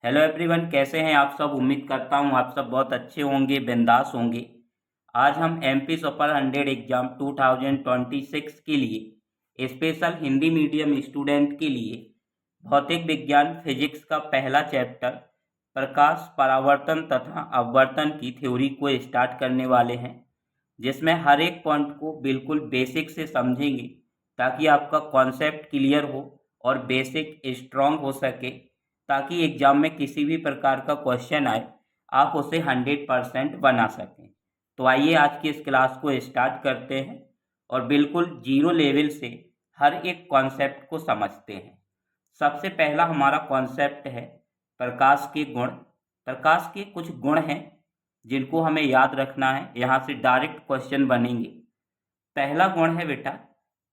Hello everyone, कैसे हैं आप सब। उम्मीद करता हूं आप सब बहुत अच्छे होंगे, बिंदास होंगे। आज हम एमपी सुपर 100 एग्जाम 2026 के लिए स्पेशल हिंदी मीडियम स्टूडेंट के लिए भौतिक विज्ञान फिजिक्स का पहला चैप्टर प्रकाश परावर्तन तथा अपवर्तन की थ्योरी को स्टार्ट करने वाले हैं, जिसमें हर एक पॉइंट को बिल्कुल बेसिक से समझेंगे ताकि आपका कॉन्सेप्ट क्लियर हो और बेसिक स्ट्रांग हो सके, ताकि एग्जाम में किसी भी प्रकार का क्वेश्चन आए आप उसे 100% बना सकें। तो आइए आज की इस क्लास को स्टार्ट करते हैं और बिल्कुल जीरो लेवल से हर एक कॉन्सेप्ट को समझते हैं। सबसे पहला हमारा कॉन्सेप्ट है प्रकाश के गुण। प्रकाश के कुछ गुण हैं जिनको हमें याद रखना है, यहाँ से डायरेक्ट क्वेश्चन बनेंगे। पहला गुण है बेटा,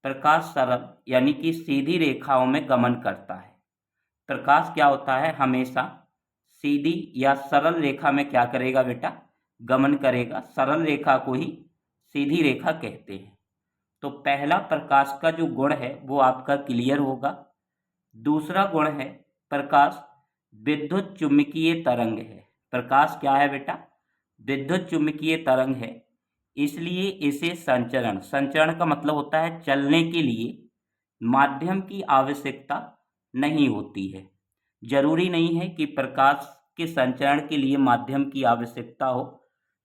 प्रकाश सरल यानी कि सीधी रेखाओं में गमन करता है। प्रकाश क्या होता है, हमेशा सीधी या सरल रेखा में क्या करेगा बेटा, गमन करेगा। सरल रेखा को ही सीधी रेखा कहते हैं। तो पहला प्रकाश का जो गुण है वो आपका क्लियर होगा। दूसरा गुण है प्रकाश विद्युत चुम्बकीय तरंग है। प्रकाश क्या है बेटा, विद्युत चुम्बकीय तरंग है, इसलिए इसे संचरण, संचरण का मतलब होता है चलने के लिए माध्यम की आवश्यकता नहीं होती है। जरूरी नहीं है कि प्रकाश के संचरण के लिए माध्यम की आवश्यकता हो।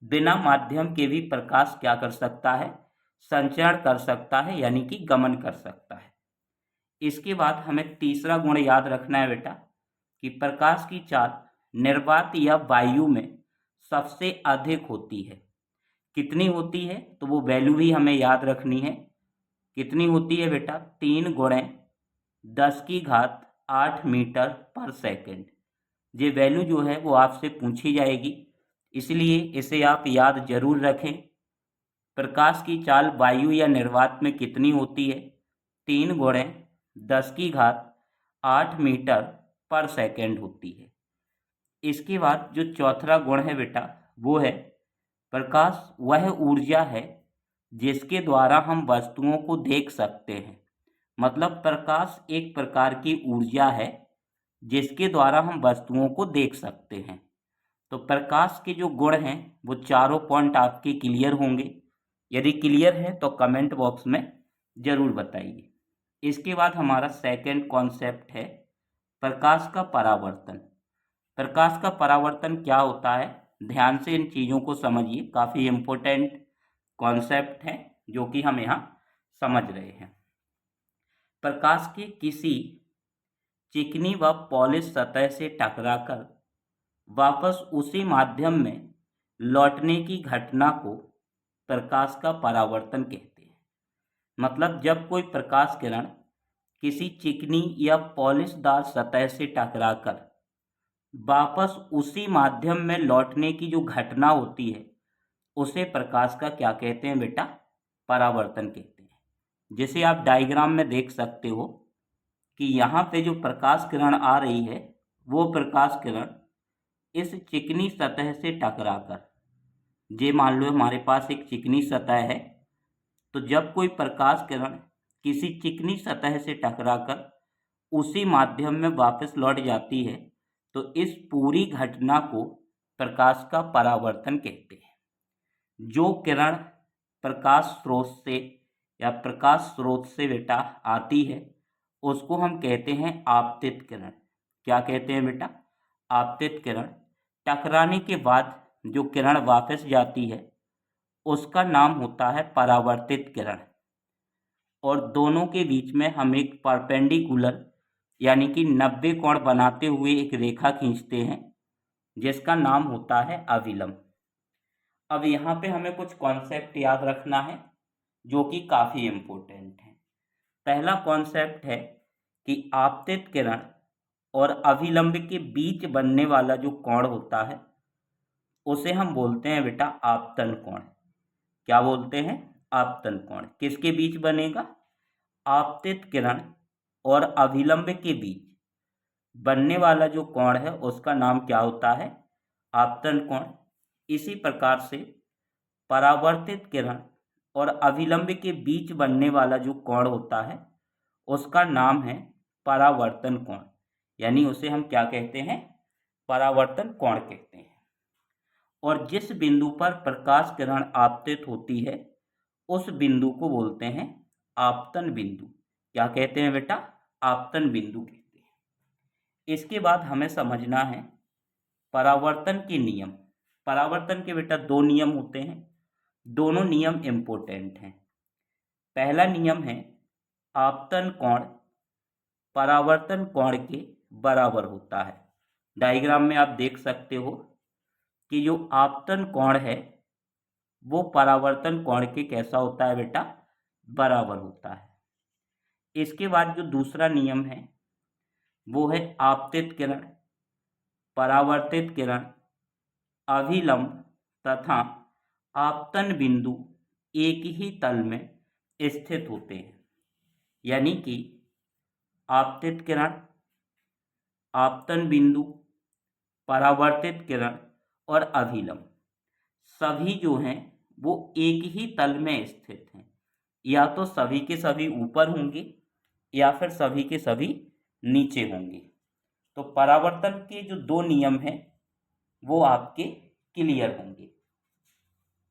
बिना माध्यम के भी प्रकाश क्या कर सकता है, संचरण कर सकता है, यानी कि गमन कर सकता है। इसके बाद हमें तीसरा गुण याद रखना है बेटा कि प्रकाश की चाल निर्वात या वायु में सबसे अधिक होती है। कितनी होती है तो वो वैल्यू भी हमें याद रखनी है। कितनी होती है बेटा, 3 × 10⁸ मीटर पर सेकेंड। ये वैल्यू जो है वो आपसे पूछी जाएगी, इसलिए इसे आप याद जरूर रखें। प्रकाश की चाल वायु या निर्वात में कितनी होती है, 3 × 10⁸ मीटर पर सेकेंड होती है। इसके बाद जो चौथा गुण है बेटा वो है प्रकाश वह ऊर्जा है जिसके द्वारा हम वस्तुओं को देख सकते हैं। मतलब प्रकाश एक प्रकार की ऊर्जा है जिसके द्वारा हम वस्तुओं को देख सकते हैं। तो प्रकाश के जो गुण हैं वो चारों पॉइंट आपके क्लियर होंगे। यदि क्लियर है तो कमेंट बॉक्स में ज़रूर बताइए। इसके बाद हमारा सेकंड कॉन्सेप्ट है प्रकाश का परावर्तन। प्रकाश का परावर्तन क्या होता है, ध्यान से इन चीज़ों को समझिए, काफ़ी इम्पोर्टेंट कॉन्सेप्ट है जो कि हम यहाँ समझ रहे हैं। प्रकाश के किसी चिकनी व पॉलिश सतह से टकराकर वापस उसी माध्यम में लौटने की घटना को प्रकाश का परावर्तन कहते हैं। मतलब जब कोई प्रकाश किरण किसी चिकनी या पॉलिशदार सतह से टकराकर वापस उसी माध्यम में लौटने की जो घटना होती है उसे प्रकाश का क्या कहते हैं बेटा, परावर्तन कहते हैं। जैसे आप डायग्राम में देख सकते हो कि यहाँ पे जो प्रकाश किरण आ रही है वो प्रकाश किरण इस चिकनी सतह से टकराकर, जे मान लो हमारे पास एक चिकनी सतह है, तो जब कोई प्रकाश किरण किसी चिकनी सतह से टकराकर उसी माध्यम में वापस लौट जाती है तो इस पूरी घटना को प्रकाश का परावर्तन कहते हैं। जो किरण प्रकाश स्रोत से या प्रकाश स्रोत से बेटा आती है उसको हम कहते हैं आपतित किरण। क्या कहते हैं बेटा, आपतित किरण। टकराने के बाद जो किरण वापस जाती है उसका नाम होता है परावर्तित किरण। और दोनों के बीच में हम एक परपेंडिकुलर यानी कि 90 कोण बनाते हुए एक रेखा खींचते हैं जिसका नाम होता है अविलंब। अब यहाँ पे हमें कुछ कॉन्सेप्ट याद रखना है जो कि काफ़ी इम्पोर्टेंट है। पहला कॉन्सेप्ट है कि आपतित किरण और अभिलंब के बीच बनने वाला जो कोण होता है उसे हम बोलते हैं बेटा आपतन कोण। क्या बोलते हैं, आपतन कोण। किसके बीच बनेगा, आपतित किरण और अभिलंब के बीच बनने वाला जो कोण है उसका नाम क्या होता है, आपतन कोण। इसी प्रकार से परावर्तित किरण और अभिलंब के बीच बनने वाला जो कोण होता है उसका नाम है परावर्तन कोण, यानी उसे हम क्या कहते हैं, परावर्तन कोण कहते हैं। और जिस बिंदु पर प्रकाश किरण आपतित होती है उस बिंदु को बोलते हैं आपतन बिंदु। क्या कहते हैं बेटा? आपतन बिंदु कहते हैं। इसके बाद हमें समझना है परावर्तन के नियम। परावर्तन के बेटा दो नियम होते हैं, दोनों नियम इम्पोर्टेंट हैं। पहला नियम है आपतन कोण परावर्तन कोण के बराबर होता है। डायग्राम में आप देख सकते हो कि जो आपतन कोण है वो परावर्तन कोण के कैसा होता है बेटा? बराबर होता है। इसके बाद जो दूसरा नियम है वो है आपतित किरण परावर्तित किरण अभिलंब तथा आपतन बिंदु एक ही तल में स्थित होते हैं। यानी कि आपतित किरण, आपतन बिंदु, परावर्तित किरण और अभिलंब सभी जो हैं वो एक ही तल में स्थित हैं। या तो सभी के सभी ऊपर होंगे या फिर सभी के सभी नीचे होंगे। तो परावर्तन के जो दो नियम हैं वो आपके क्लियर होंगे।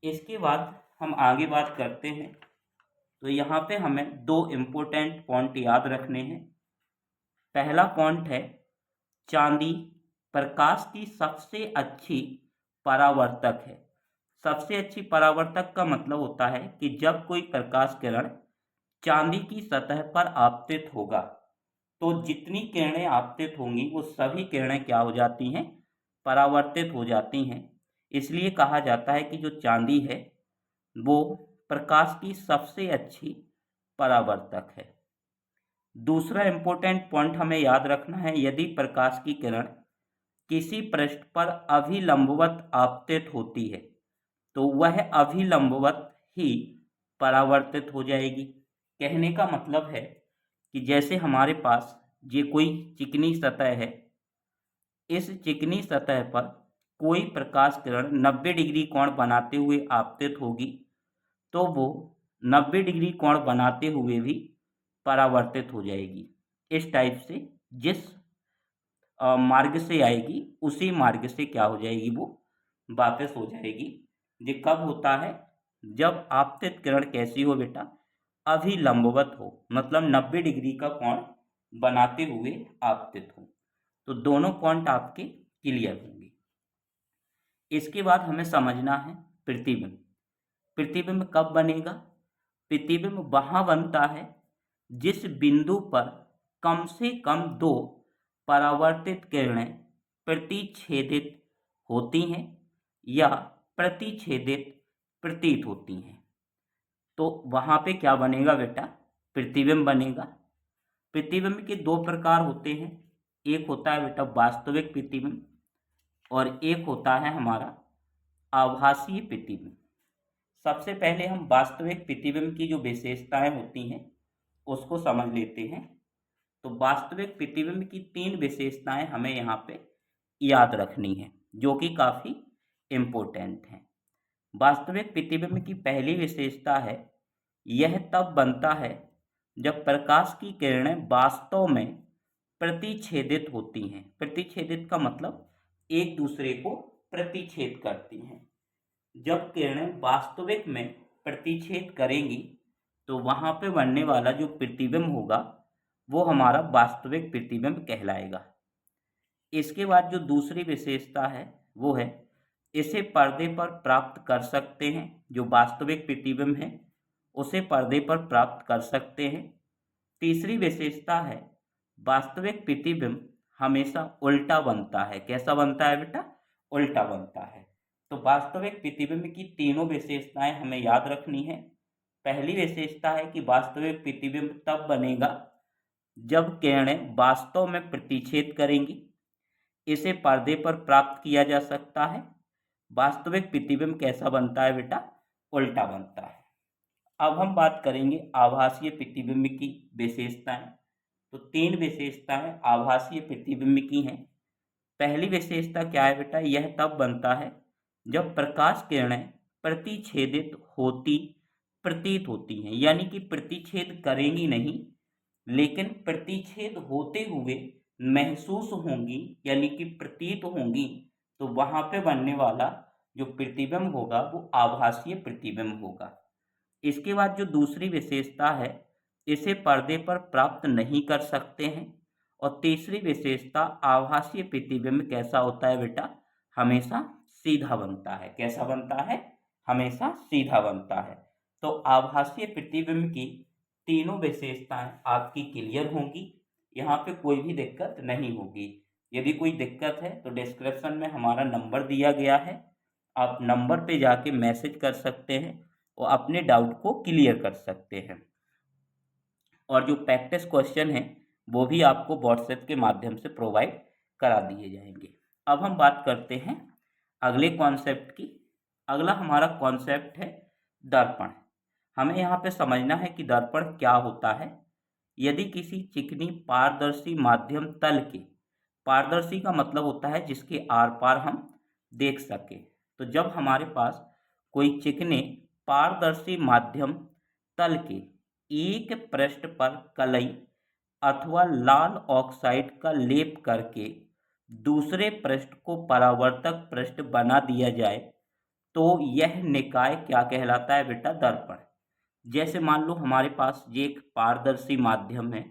इसके बाद हम आगे बात करते हैं। तो यहाँ पे हमें दो इम्पोर्टेंट पॉइंट याद रखने हैं। पहला पॉइंट है चांदी प्रकाश की सबसे अच्छी परावर्तक है। सबसे अच्छी परावर्तक का मतलब होता है कि जब कोई प्रकाश किरण चांदी की सतह पर आपतित होगा तो जितनी किरणें आपतित होंगी वो सभी किरणें क्या हो जाती हैं? परावर्तित हो जाती हैं। इसलिए कहा जाता है कि जो चांदी है वो प्रकाश की सबसे अच्छी परावर्तक है। दूसरा इम्पोर्टेंट पॉइंट हमें याद रखना है, यदि प्रकाश की किरण किसी पृष्ठ पर अभिलंबवत आपतित होती है तो वह अभिलंबवत ही परावर्तित हो जाएगी। कहने का मतलब है कि जैसे हमारे पास ये कोई चिकनी सतह है, इस चिकनी सतह पर कोई प्रकाश किरण 90 डिग्री कोण बनाते हुए आपतित होगी तो वो 90 डिग्री कोण बनाते हुए भी परावर्तित हो जाएगी। इस टाइप से जिस मार्ग से आएगी उसी मार्ग से क्या हो जाएगी? वो वापस हो जाएगी। ये कब होता है? जब आपतित किरण कैसी हो बेटा? अभिलंबवत हो, मतलब 90 डिग्री का कोण बनाते हुए आपतित हो। तो दोनों पॉइंट आपके क्लियर होंगे। इसके बाद हमें समझना है प्रतिबिंब। प्रतिबिंब कब बनेगा? प्रतिबिंब वहाँ बनता है जिस बिंदु पर कम से कम दो परावर्तित किरणें प्रतिच्छेदित होती हैं या प्रतिच्छेदित प्रतीत होती हैं। तो वहाँ पे क्या बनेगा बेटा? प्रतिबिंब बनेगा। प्रतिबिंब के दो प्रकार होते हैं, एक होता है बेटा वास्तविक प्रतिबिंब और एक होता है हमारा आभासीय प्रतिबिंब। सबसे पहले हम वास्तविक प्रतिबिंब की जो विशेषताएं होती हैं उसको समझ लेते हैं। तो वास्तविक प्रतिबिंब की 3 विशेषताएं हमें यहाँ पे याद रखनी है जो कि काफ़ी इम्पोर्टेंट हैं। वास्तविक प्रतिबिंब की पहली विशेषता है यह तब बनता है जब प्रकाश की किरणें वास्तव में प्रतिच्छेदित होती हैं। प्रतिच्छेदित का मतलब एक दूसरे को प्रतिच्छेद करती हैं। जब किरणें वास्तविक में प्रतिच्छेद करेंगी तो वहाँ पे बनने वाला जो प्रतिबिंब होगा वो हमारा वास्तविक प्रतिबिंब कहलाएगा। इसके बाद जो दूसरी विशेषता है वो है इसे पर्दे पर प्राप्त कर सकते हैं। जो वास्तविक प्रतिबिंब है उसे पर्दे पर प्राप्त कर सकते हैं। तीसरी विशेषता है वास्तविक प्रतिबिंब हमेशा उल्टा बनता है। कैसा बनता है बेटा? उल्टा बनता है। तो वास्तविक प्रतिबिंब की तीनों विशेषताएं हमें याद रखनी है। पहली विशेषता है कि वास्तविक प्रतिबिंब तब बनेगा जब किरणें वास्तव में प्रतिच्छेद करेंगी। इसे पर्दे पर प्राप्त किया जा सकता है। वास्तविक प्रतिबिंब कैसा बनता है बेटा? उल्टा बनता है। अब हम बात करेंगे आभासीय प्रतिबिंब की विशेषताएं। तो 3 विशेषताएं आभासीय प्रतिबिंब की हैं। पहली विशेषता क्या है बेटा? यह तब बनता है जब प्रकाश किरणें प्रतिच्छेदित होती प्रतीत होती हैं। यानी कि प्रतिच्छेद करेंगी नहीं लेकिन प्रतिच्छेद होते हुए महसूस होंगी यानी कि प्रतीत होंगी, तो वहां पे बनने वाला जो प्रतिबिंब होगा वो आभासीय प्रतिबिंब होगा। इसके बाद जो दूसरी विशेषता है, इसे पर्दे पर प्राप्त नहीं कर सकते हैं। और तीसरी विशेषता, आभासीय प्रतिबिंब कैसा होता है बेटा, हमेशा सीधा बनता है। कैसा बनता है, हमेशा सीधा बनता है। तो आभासीय प्रतिबिंब की तीनों विशेषताएं आपकी क्लियर होंगी, यहाँ पे कोई भी दिक्कत नहीं होगी। यदि कोई दिक्कत है तो डिस्क्रिप्शन में हमारा नंबर दिया गया है, आप नंबर पे जाके मैसेज कर सकते हैं और अपने डाउट को क्लियर कर सकते हैं। और जो प्रैक्टिस क्वेश्चन है वो भी आपको व्हाट्सएप के माध्यम से प्रोवाइड करा दिए जाएंगे। अब हम बात करते हैं अगले कॉन्सेप्ट की। अगला हमारा कॉन्सेप्ट है दर्पण। हमें यहाँ पे समझना है कि दर्पण क्या होता है। यदि किसी चिकनी पारदर्शी माध्यम तल के, पारदर्शी का मतलब होता है जिसके आर पार हम देख सके, तो जब हमारे पास कोई चिकने पारदर्शी माध्यम तल के एक पृष्ठ पर कलई अथवा लाल ऑक्साइड का लेप करके दूसरे पृष्ठ को परावर्तक पृष्ठ बना दिया जाए, तो यह निकाय क्या कहलाता है बेटा, दर्पण। जैसे मान लो हमारे पास ये एक पारदर्शी माध्यम है,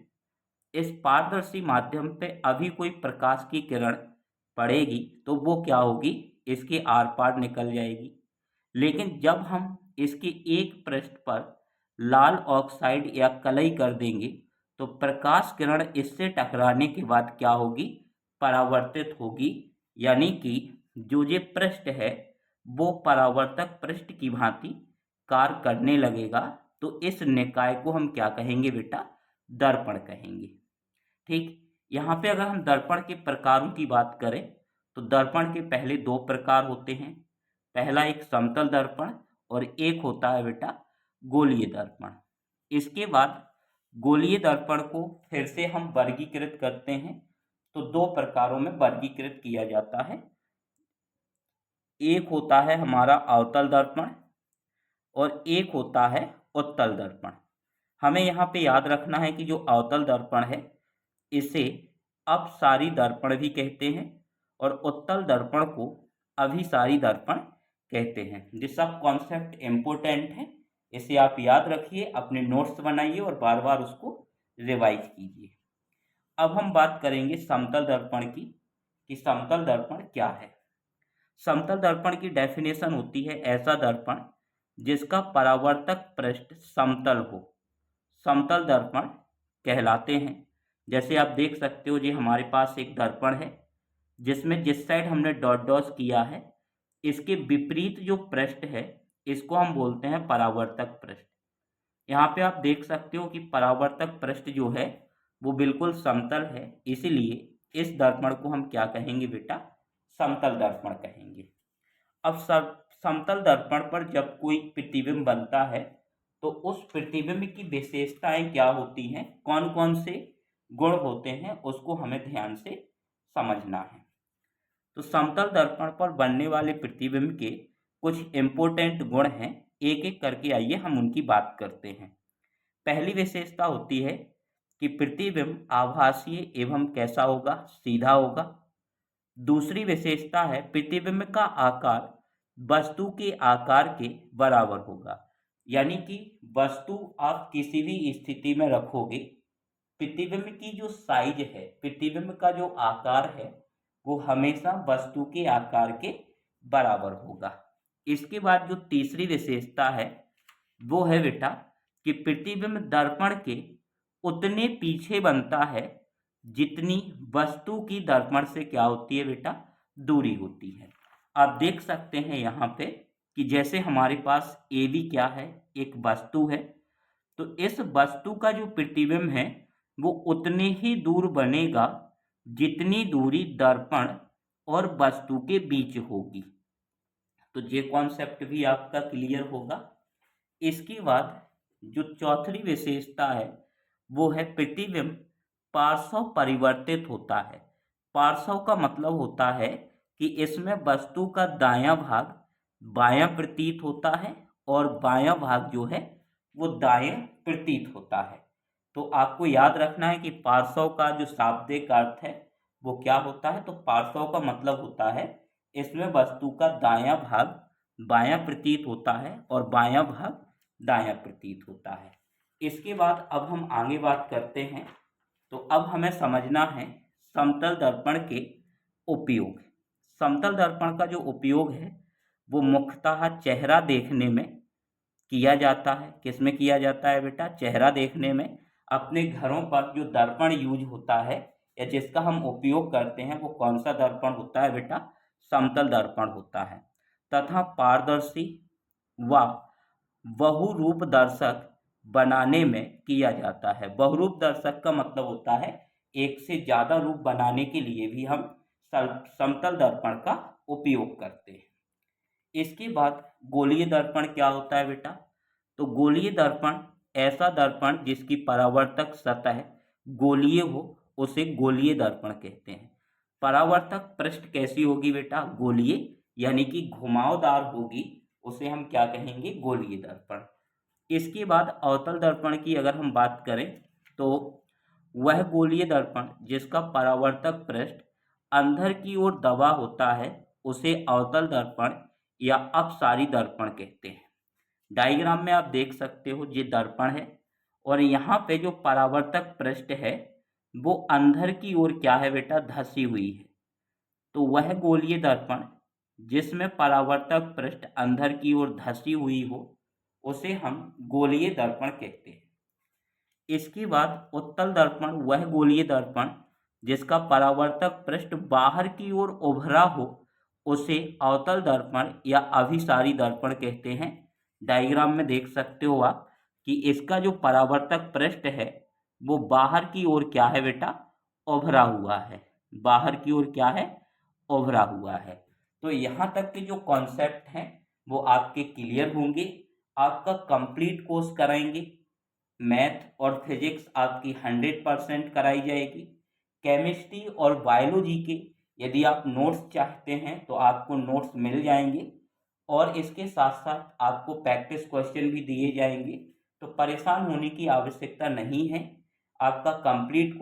इस पारदर्शी माध्यम पे अभी कोई प्रकाश की किरण पड़ेगी तो वो क्या होगी, इसके आर पार निकल जाएगी। लेकिन जब हम इसके एक पृष्ठ पर लाल ऑक्साइड या कलई कर देंगे तो प्रकाश किरण इससे टकराने के बाद क्या होगी, परावर्तित होगी। यानी कि जो ये पृष्ठ है वो परावर्तक पृष्ठ की भांति कार्य करने लगेगा। तो इस निकाय को हम क्या कहेंगे बेटा, दर्पण कहेंगे। ठीक, यहाँ पे अगर हम दर्पण के प्रकारों की बात करें तो दर्पण के पहले दो प्रकार होते हैं। पहला एक समतल दर्पण और एक होता है बेटा गोलीय दर्पण। इसके बाद गोलीय दर्पण को फिर से हम वर्गीकृत करते हैं, तो दो प्रकारों में वर्गीकृत किया जाता है। एक होता है हमारा अवतल दर्पण और एक होता है उत्तल दर्पण। हमें यहाँ पे याद रखना है कि जो अवतल दर्पण है इसे अपसारी दर्पण भी कहते हैं और उत्तल दर्पण को अभिसारी दर्पण कहते हैं। ये सब कॉन्सेप्ट इम्पोर्टेंट है, इसे आप याद रखिए, अपने नोट्स बनाइए और बार बार उसको रिवाइज कीजिए। अब हम बात करेंगे समतल दर्पण की, कि समतल दर्पण क्या है। समतल दर्पण की डेफिनेशन होती है ऐसा दर्पण जिसका परावर्तक पृष्ठ समतल हो, समतल दर्पण कहलाते हैं। जैसे आप देख सकते हो, ये हमारे पास एक दर्पण है जिसमें जिस साइड हमने डॉट डॉट्स किया है इसके विपरीत जो पृष्ठ है इसको हम बोलते हैं परावर्तक पृष्ठ। यहाँ पे आप देख सकते हो कि परावर्तक पृष्ठ जो है वो बिल्कुल समतल है, इसीलिए इस दर्पण को हम क्या कहेंगे बेटा, समतल दर्पण कहेंगे। अब समतल दर्पण पर जब कोई प्रतिबिंब बनता है तो उस प्रतिबिंब की विशेषताएं क्या होती हैं, कौन कौन से गुण होते हैं, उसको हमें ध्यान से समझना है। तो समतल दर्पण पर बनने वाले प्रतिबिंब के कुछ इम्पोर्टेंट गुण हैं, एक एक करके आइए हम उनकी बात करते हैं। पहली विशेषता होती है कि प्रतिबिंब आभासीय एवं कैसा होगा, सीधा होगा। दूसरी विशेषता है प्रतिबिंब का आकार वस्तु के आकार के बराबर होगा। यानी कि वस्तु आप किसी भी स्थिति में रखोगे, प्रतिबिंब की जो साइज है, प्रतिबिंब का जो आकार है वो हमेशा वस्तु के आकार के बराबर होगा। इसके बाद जो तीसरी विशेषता है वो है बेटा कि प्रतिबिंब दर्पण के उतने पीछे बनता है जितनी वस्तु की दर्पण से क्या होती है बेटा, दूरी होती है। आप देख सकते हैं यहाँ पे कि जैसे हमारे पास AB क्या है, एक वस्तु है, तो इस वस्तु का जो प्रतिबिंब है वो उतने ही दूर बनेगा जितनी दूरी दर्पण और वस्तु के बीच होगी। तो ये कॉन्सेप्ट भी आपका क्लियर होगा। इसके बाद जो चौथी विशेषता है वो है प्रतिबिंब पार्श्व परिवर्तित होता है। पार्श्व का मतलब होता है कि इसमें वस्तु का दायां भाग बायां प्रतीत होता है और बायां भाग जो है वो दाएं प्रतीत होता है। तो आपको याद रखना है कि पार्श्व का जो शाब्दिक अर्थ है वो क्या होता है। तो पार्श्व का मतलब होता है इसमें वस्तु का दायां भाग बायां प्रतीत होता है और बायां भाग दायां प्रतीत होता है। इसके बाद अब हम आगे बात करते हैं। तो अब हमें समझना है समतल दर्पण के उपयोग। समतल दर्पण का जो उपयोग है वो मुख्यतः चेहरा देखने में किया जाता है। किसमें किया जाता है बेटा? चेहरा देखने में। अपने घरों पर जो दर्पण यूज होता है या जिसका हम उपयोग करते हैं वो कौन सा दर्पण होता है बेटा? समतल दर्पण होता है। तथा पारदर्शी व बहुरूप दर्शक बनाने में किया जाता है। बहुरूप दर्शक का मतलब होता है एक से ज्यादा रूप बनाने के लिए भी हम समतल दर्पण का उपयोग करते हैं। इसके बाद गोलीय दर्पण क्या होता है बेटा? तो गोलीय दर्पण ऐसा दर्पण जिसकी परावर्तक सतह गोलीय हो उसे गोलीय दर्पण कहते हैं। परावर्तक पृष्ठ कैसी होगी बेटा? गोलीय, यानी कि घुमावदार होगी, उसे हम क्या कहेंगे? गोलीय दर्पण। इसके बाद अवतल दर्पण की अगर हम बात करें तो वह गोलीय दर्पण जिसका परावर्तक पृष्ठ अंदर की ओर दबा होता है उसे अवतल दर्पण या अपसारी दर्पण कहते हैं। डायग्राम में आप देख सकते हो ये दर्पण है और यहाँ पे जो परावर्तक पृष्ठ है वो अंदर की ओर क्या है बेटा? धसी हुई है। तो वह गोलीय दर्पण जिसमें परावर्तक पृष्ठ अंदर की ओर धसी हुई हो उसे हम गोलीय दर्पण कहते हैं। इसके बाद उत्तल दर्पण वह गोलीय दर्पण जिसका परावर्तक पृष्ठ बाहर की ओर उभरा हो उसे अवतल दर्पण या अभिसारी दर्पण कहते हैं। डायग्राम में देख सकते हो आप कि इसका जो परावर्तक पृष्ठ है वो बाहर की ओर क्या है बेटा? उभरा हुआ है। बाहर की ओर क्या है? उभरा हुआ है। तो यहाँ तक के जो कॉन्सेप्ट हैं वो आपके क्लियर होंगे। आपका कंप्लीट कोर्स कराएंगे। मैथ और फिजिक्स आपकी 100% कराई जाएगी। केमिस्ट्री और बायोलॉजी के यदि आप नोट्स चाहते हैं तो आपको नोट्स मिल जाएंगे और इसके साथ साथ आपको प्रैक्टिस क्वेश्चन भी दिए जाएंगे। तो परेशान होने की आवश्यकता नहीं है। आपका कंप्लीट